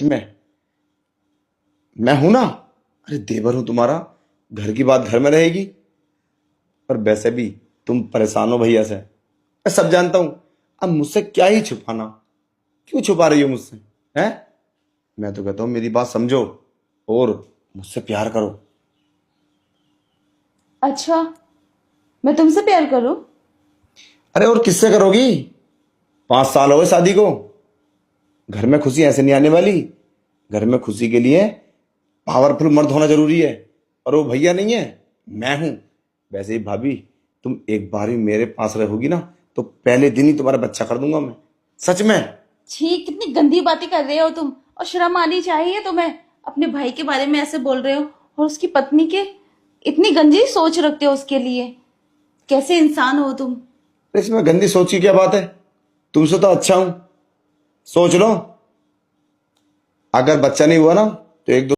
सच में मैं हूं ना? अरे देवर हूं तुम्हारा, घर की बात घर में रहेगी। पर वैसे भी तुम परेशान हो भैया से, मैं सब जानता हूं। अब मुझसे क्या ही छुपाना, क्यों छुपा रही हो मुझसे? हैं? मैं तो कहता हूं मेरी बात समझो और मुझसे प्यार करो। अच्छा, मैं तुमसे प्यार करूं? अरे और किससे करोगी? 5 साल हो गए शादी को। घर में खुशी ऐसे नहीं आने वाली। घर में खुशी के लिए पावरफुल मर्द होना जरूरी है, और वो भैया नहीं है, मैं हूं। वैसे ही भाभी, तुम एक बार भी मेरे पास रहोगी ना, तो पहले दिन ही तुम्हारा बच्चा कर दूंगा मैं, सच में। छी, कितनी गंदी बातें कर रहे हो तुम। और शर्म आनी चाहिए तुम्हें। अपने भाई के बारे में ऐसे बोल रहे हो, और उसकी पत्नी के इतनी गंदी सोच रखते हो उसके लिए। कैसे इंसान हो तुम। इसमें गंदी सोच की क्या बात है? तुमसे तो अच्छा हूं। सोच लो, अगर बच्चा नहीं हुआ ना, तो एक दो